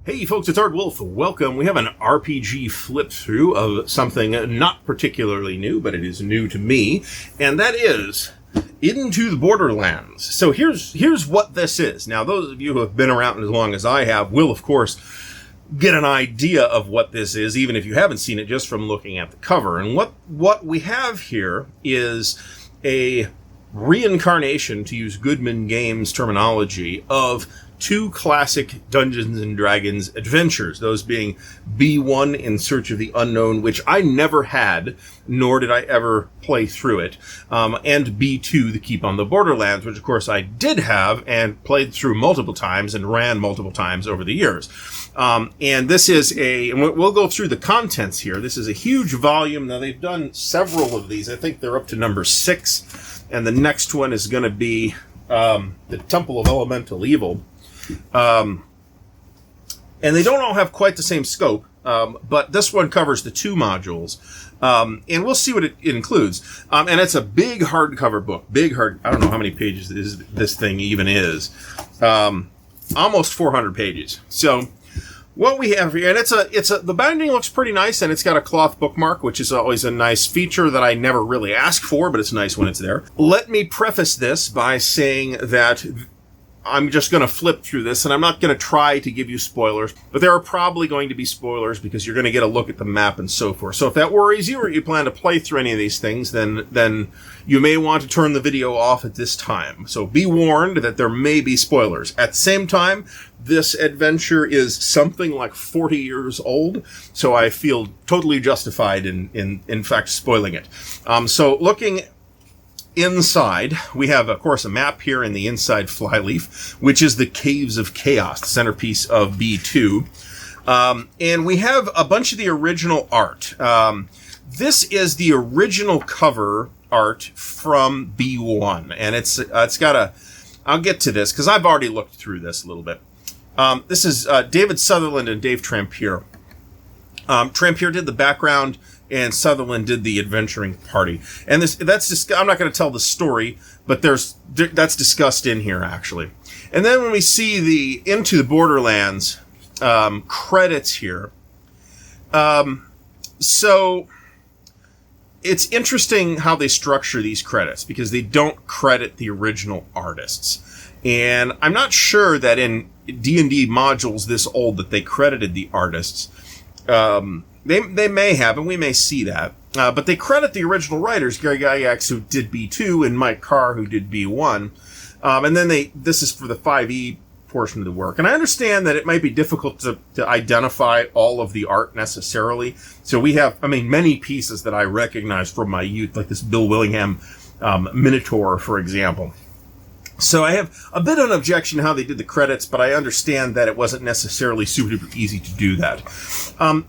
Hey folks, it's Ardwulf. Welcome. We have an RPG flip through of something not particularly new, but it is new to me, and that is Into the Borderlands. So here's what this is. Now, those of you who have been around as long as I have will, of course, get an idea of what this is, even if you haven't seen it just from looking at the cover. And what we have here is a reincarnation, to use Goodman Games terminology, of two classic Dungeons and Dragons adventures, those being B1 In Search of the Unknown, which I never had, nor did I ever play through it, and B2, The Keep on the Borderlands, which of course I did have and played through multiple times and ran multiple times over the years. And this is and we'll go through the contents here. This is a huge volume. Now, they've done several of these. I think they're up to number 6, and the next one is going to be the Temple of Elemental Evil. And they don't all have quite the same scope, but this one covers the 2 modules, and we'll see what it includes. And it's a big hardcover book, I don't know how many pages this thing even is, almost 400 pages. So what we have here, and the binding looks pretty nice, and it's got a cloth bookmark, which is always a nice feature that I never really ask for, but it's nice when it's there. Let me preface this by saying that I'm just going to flip through this, and I'm not going to try to give you spoilers, but there are probably going to be spoilers because you're going to get a look at the map and so forth. So if that worries you or you plan to play through any of these things, then you may want to turn the video off at this time. So be warned that there may be spoilers. At the same time, this adventure is something like 40 years old, so I feel totally justified in fact spoiling it. So looking inside, we have, of course, a map here in the inside Flyleaf, which is the Caves of Chaos, the centerpiece of B2. And we have a bunch of the original art. This is the original cover art from B1, and it's got I'll get to this because I've already looked through this a little bit. This is David Sutherland and Dave Trampier. Trampier did the background, and Sutherland did the adventuring party. And that's just, I'm not going to tell the story, but that's discussed in here, actually. And then when we see the Into the Borderlands credits here, so it's interesting how they structure these credits, because they don't credit the original artists. And I'm not sure that in D&D modules this old that they credited the artists. They may have, and we may see that. But they credit the original writers, Gary Gygax, who did B2, and Mike Carr, who did B1. And then this is for the 5e portion of the work. And I understand that it might be difficult to identify all of the art necessarily. So we have, many pieces that I recognize from my youth, like this Bill Willingham Minotaur, for example. So I have a bit of an objection to how they did the credits, but I understand that it wasn't necessarily super easy to do that.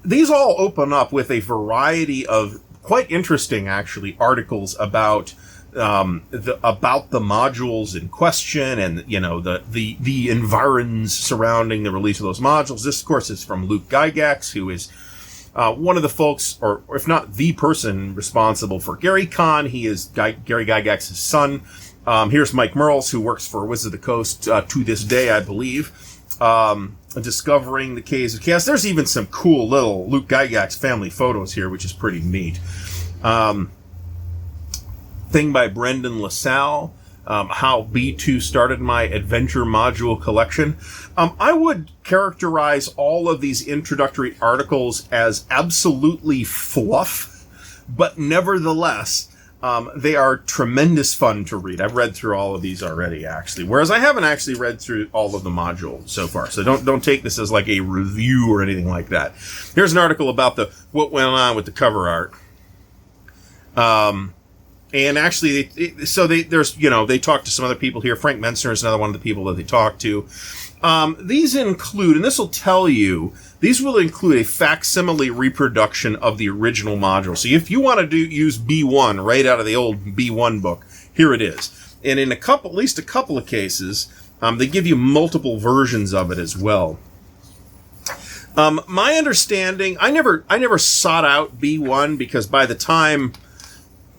These all open up with a variety of quite interesting, actually, articles about the modules in question, and the environs surrounding the release of those modules. This, of course, is from Luke Gygax, who is one of the folks, or if not the person responsible for Gary Con. He is Gary Gygax's son. Here's Mike Merles, who works for Wizards of the Coast to this day, I believe, discovering the Caves of Chaos. There's even some cool little Luke Gygax family photos here, which is pretty neat. Thing by Brendan LaSalle, how B2 started my adventure module collection. I would characterize all of these introductory articles as absolutely fluff, but nevertheless, they are tremendous fun to read. I've read through all of these already, actually, whereas I haven't actually read through all of the modules so far. So don't take this as like a review or anything like that. Here's an article about what went on with the cover art. And actually, they talked to some other people here. Frank Mensner is another one of the people that they talked to. These include, and this will tell you, these will include a facsimile reproduction of the original module. So if you want to use B1 right out of the old B1 book, here it is. And in at least a couple of cases, they give you multiple versions of it as well. My understanding, I never sought out B1 because by the time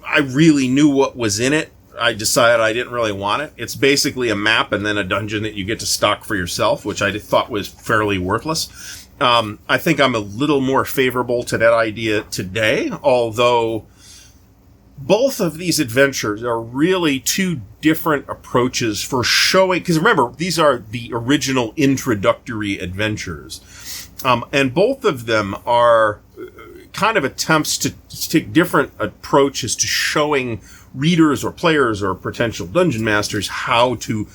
I really knew what was in it, I decided I didn't really want it. It's basically a map and then a dungeon that you get to stock for yourself, which I thought was fairly worthless. I think I'm a little more favorable to that idea today, although both of these adventures are really two different approaches for showing, because remember, these are the original introductory adventures. And both of them are kind of attempts to take different approaches to showing readers or players or potential dungeon masters how to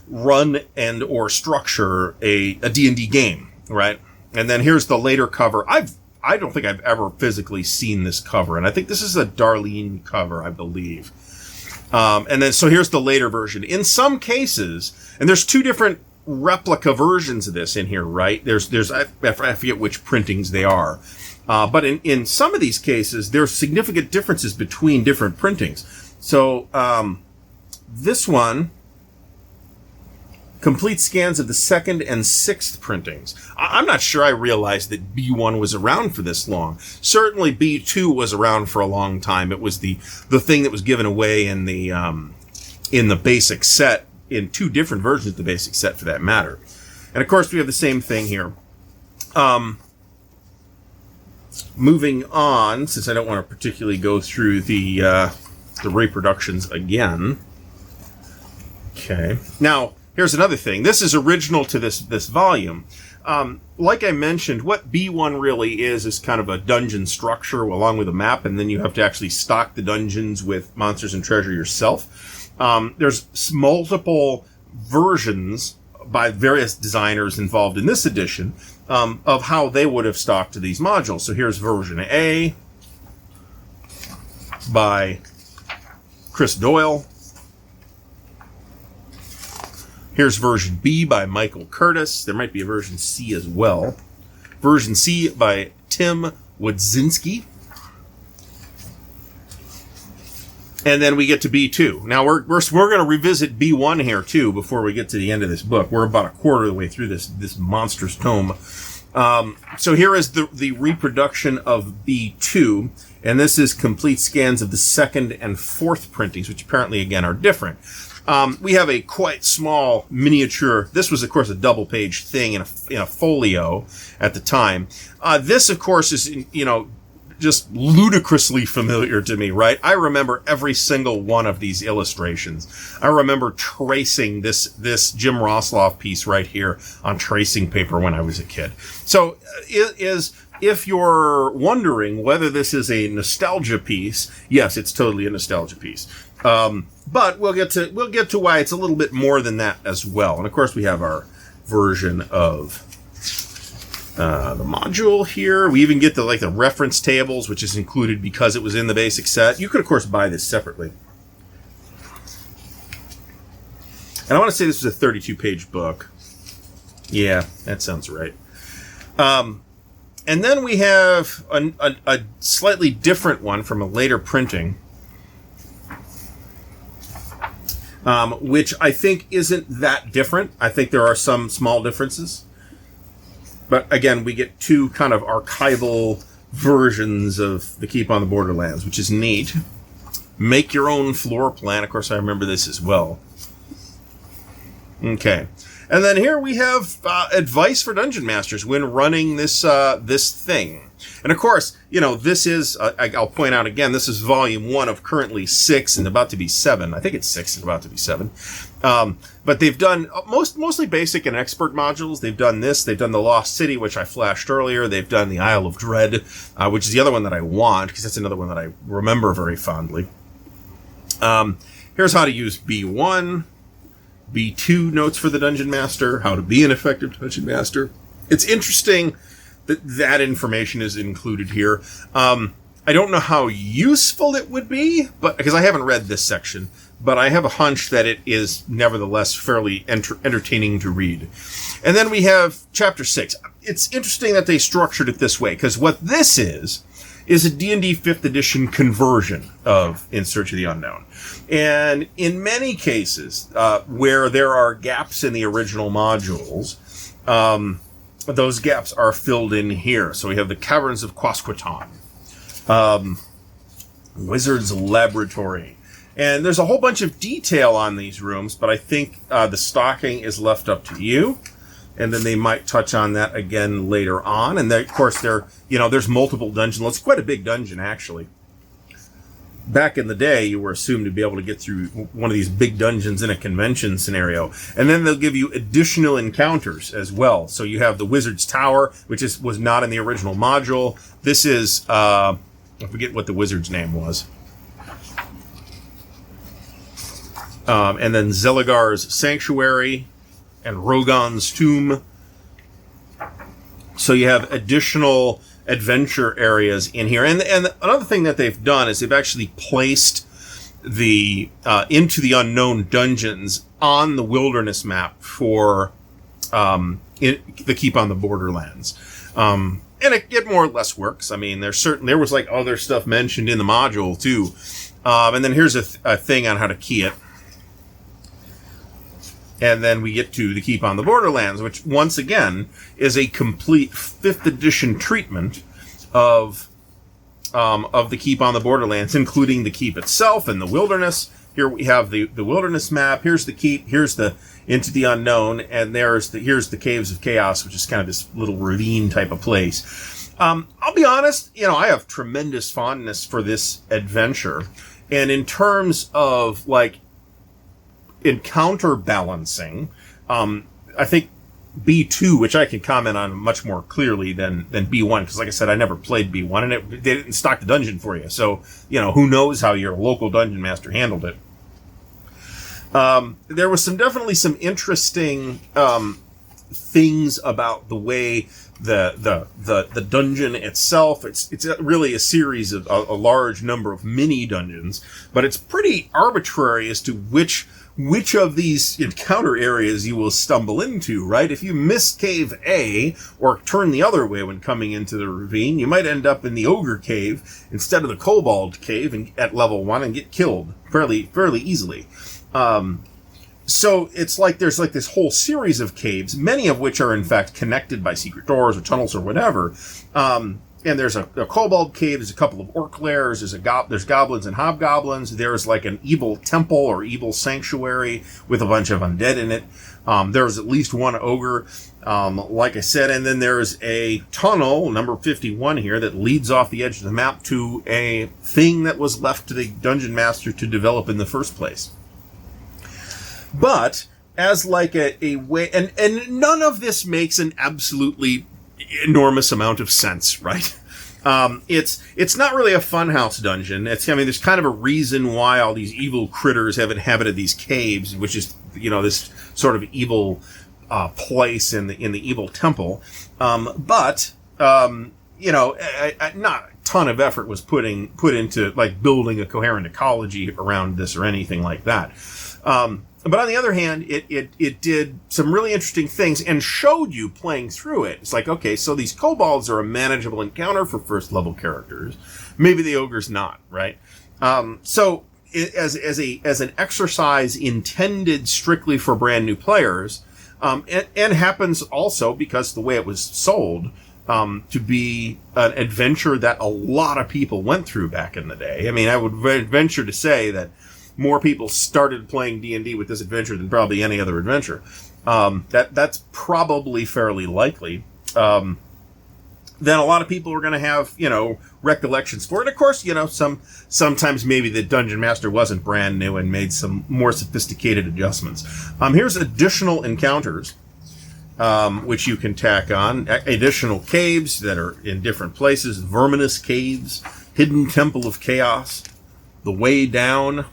run and or structure a D&D game, right? And then here's the later cover. I don't think I've ever physically seen this cover, and I think this is a Darlene cover, I believe. And then so here's the later version. In some cases, and there's two different replica versions of this in here, right? There's I forget which printings they are. But in some of these cases, there's significant differences between different printings. So, this one, complete scans of the 2nd and 6th printings. I'm not sure I realized that B1 was around for this long. Certainly B2 was around for a long time. It was the thing that was given away in the basic set, in two different versions of the basic set for that matter. And of course we have the same thing here. Moving on, since I don't want to particularly go through the reproductions again. Okay. Now, here's another thing. This is original to this volume. Like I mentioned, what B1 really is kind of a dungeon structure along with a map, and then you have to actually stock the dungeons with monsters and treasure yourself. There's multiple versions by various designers involved in this edition of how they would have stocked these modules. So here's version A by Chris Doyle. Here's version B by Michael Curtis. There might be a version C as well. Version C by Tim Wodzinski. And then we get to B2. Now we're going to revisit B1 here too before we get to the end of this book. We're about a quarter of the way through this monstrous tome. So here is the reproduction of B2, and this is complete scans of the 2nd and 4th printings, which apparently again are different. We have a quite small miniature. This was, of course, a double-page thing in a folio at the time. This, of course, is just ludicrously familiar to me, right? I remember every single one of these illustrations. I remember tracing this Jim Rosloff piece right here on tracing paper when I was a kid. So if you're wondering whether this is a nostalgia piece, yes, it's totally a nostalgia piece. But we'll get to why it's a little bit more than that as well. And of course we have our version of the module here. We even get the reference tables, which is included because it was in the basic set. You could of course buy this separately. And I want to say this was a 32-page book. Yeah, that sounds right. And then we have a slightly different one from a later printing, which I think isn't that different. I think there are some small differences. But again, we get two kind of archival versions of the Keep on the Borderlands, which is neat. Make your own floor plan. Of course, I remember this as well. Okay. And then here we have advice for dungeon masters when running this thing. And of course, this is, I'll point out again, this is volume 1 of currently 6 and about to be 7. I think it's 6 and about to be 7. But they've done mostly basic and expert modules. They've done this. They've done the Lost City, which I flashed earlier. They've done the Isle of Dread, which is the other one that I want, because that's another one that I remember very fondly. Here's how to use B1. B2 notes for the Dungeon Master, how to be an effective Dungeon Master. It's interesting that information is included here. I don't know how useful it would be, but because I haven't read this section, but I have a hunch that it is nevertheless fairly entertaining to read. And then we have Chapter 6. It's interesting that they structured it this way, because what this is a D&D 5th edition conversion of In Search of the Unknown. And in many cases, where there are gaps in the original modules, those gaps are filled in here. So we have the Caverns of Quasqueton, Wizard's Laboratory, And there's a whole bunch of detail on these rooms, but I think the stocking is left up to you. And then they might touch on that again later on. And of course, there's multiple dungeons. Well, it's quite a big dungeon, actually. Back in the day, you were assumed to be able to get through one of these big dungeons in a convention scenario. And then they'll give you additional encounters as well. So you have the Wizard's Tower, which was not in the original module. This is, I forget what the wizard's name was. And then Zeligar's Sanctuary and Rogon's Tomb. So you have additional adventure areas in here. And another thing that they've done is they've actually placed the Into the Unknown dungeons on the wilderness map for the Keep on the Borderlands. And it more or less works. I mean, there was like other stuff mentioned in the module too. And then here's a thing on how to key it. And then we get to the Keep on the Borderlands, which once again is a complete 5th edition treatment of the Keep on the Borderlands, including the Keep itself and the wilderness. Here we have the wilderness map. Here's the Keep. Here's the Into the Unknown, and here's the Caves of Chaos, which is kind of this little ravine type of place. I'll be honest, I have tremendous fondness for this adventure, and in terms of like encounter balancing, I think B2, which I can comment on much more clearly than B1, because like I said, I never played B1, and they didn't stock the dungeon for you. So, who knows how your local dungeon master handled it. There was definitely some interesting things about the way the dungeon itself. It's really a series of a large number of mini dungeons, but it's pretty arbitrary as to which of these encounter areas you will stumble into, right? If you miss Cave A or turn the other way when coming into the ravine, you might end up in the Ogre Cave instead of the Kobold Cave at level 1 and get killed fairly easily. So it's like there's like this whole series of caves, many of which are in fact connected by secret doors or tunnels or whatever. And there's a kobold cave, there's a couple of orc lairs, there's goblins and hobgoblins, there's like an evil temple or evil sanctuary with a bunch of undead in it. There's at least one ogre, like I said, and then there's a tunnel, number 51 here, that leads off the edge of the map to a thing that was left to the dungeon master to develop in the first place. But as like a way, and none of this makes an absolutely enormous amount of sense, right? It's not really a funhouse dungeon. There's kind of a reason why all these evil critters have inhabited these caves, which is, this sort of evil, place in the evil temple. But not a ton of effort was put into like building a coherent ecology around this or anything like that. But on the other hand, it did some really interesting things and showed you playing through it. It's like, okay, so these kobolds are a manageable encounter for first level characters. Maybe the ogre's not, right? So as an exercise intended strictly for brand new players, and happens also because the way it was sold, to be an adventure that a lot of people went through back in the day. I mean, I would venture to say that more people started playing D&D with this adventure than probably any other adventure. That's probably fairly likely. Then a lot of people are going to have, recollections for it. Of course, sometimes maybe the dungeon master wasn't brand new and made some more sophisticated adjustments. Here's additional encounters, which you can tack on. Additional caves that are in different places. Verminous Caves, Hidden Temple of Chaos, The Way Down.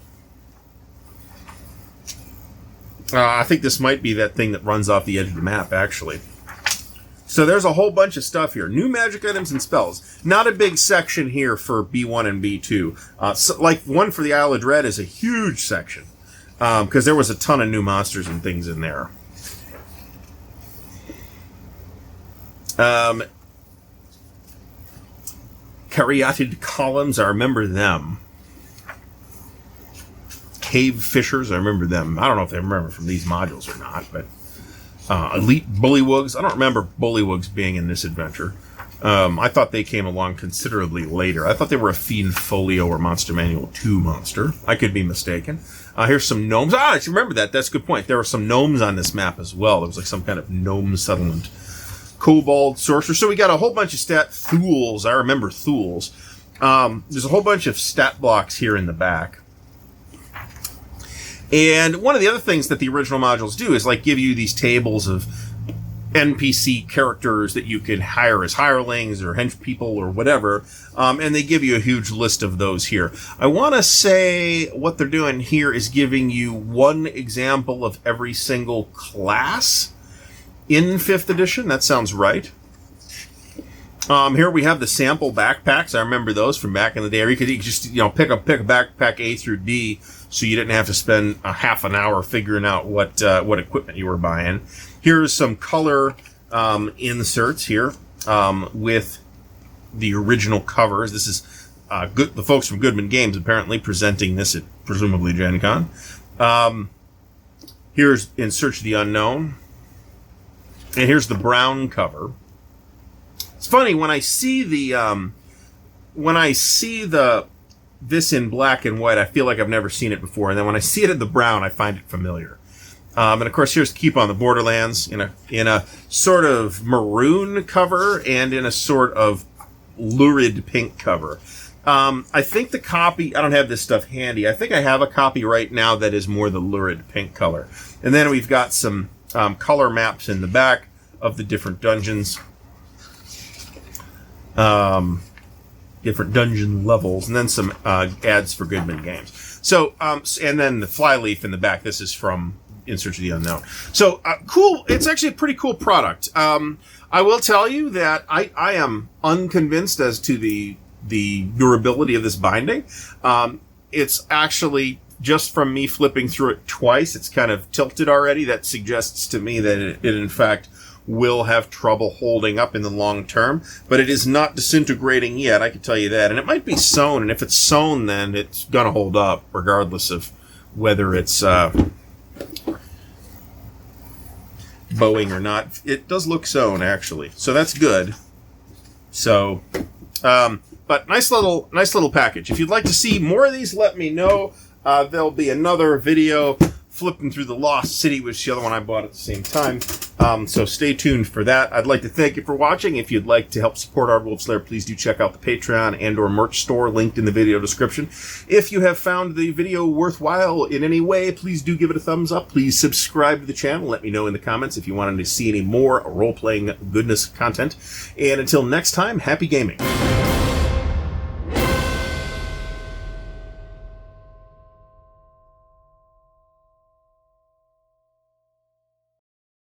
I think this might be that thing that runs off the edge of the map, actually. So there's a whole bunch of stuff here. New magic items and spells. Not a big section here for B1 and B2. So, like, one for the Isle of Dread is a huge section, because there was a ton of new monsters and things in there. Caryatid columns, I remember them. Cave fishers, I remember them. I don't know if I remember from these modules or not, but elite bullywugs. I don't remember bullywugs being in this adventure. I thought they came along considerably later. I thought they were a Fiend Folio or Monster Manual 2 monster. I could be mistaken. Here's some gnomes. I should remember that. That's a good point. There were some gnomes on this map as well. There was like some kind of gnome settlement. Kobold Sorcerer. So we got a whole bunch of Thules. I remember Thules. There's a whole bunch of stat blocks here in the back. And one of the other things that the original modules do is like give you these tables of NPC characters that you can hire as hirelings or hench people or whatever, and they give you a huge list of those here. I want to say what they're doing here is giving you one example of every single class in 5th edition. That sounds right. Here we have the sample backpacks. I remember those from back in the day. Or you could just pick a backpack A through D, so you didn't have to spend a half an hour figuring out what equipment you were buying. Here's some color inserts here with the original covers. This is the folks from Goodman Games apparently presenting this at presumably Gen Con. Here's In Search of the Unknown. And here's the brown cover. It's funny when I see this in black and white, I feel like I've never seen it before, and then when I see it in the brown, I find it familiar. And of course, here's Keep on the Borderlands in a sort of maroon cover and in a sort of lurid pink cover. I think the copy, I don't have this stuff handy. I think I have a copy right now that is more the lurid pink color. And then we've got some color maps in the back of the different dungeons. Different dungeon levels, and then some ads for Goodman Games. So, and then the Flyleaf in the back. This is from In Search of the Unknown. So, cool. It's actually a pretty cool product. I will tell you that I am unconvinced as to the durability of this binding. It's actually, just from me flipping through it twice, it's kind of tilted already. That suggests to me that it in fact will have trouble holding up in the long term, but it is not disintegrating yet, I can tell you that. And it might be sewn, and if it's sewn, then it's going to hold up, regardless of whether it's bowing or not. It does look sewn, actually, so that's good. So, but nice little package. If you'd like to see more of these, let me know. There'll be another video flipping through the Lost City, which is the other one I bought at the same time. So stay tuned for that. I'd like to thank you for watching. If you'd like to help support Ardwulf's Lair, please do check out the Patreon and or merch store linked in the video description. If you have found the video worthwhile in any way, please do give it a thumbs up. Please subscribe to the channel. Let me know in the comments if you wanted to see any more role-playing goodness content. And until next time, happy gaming.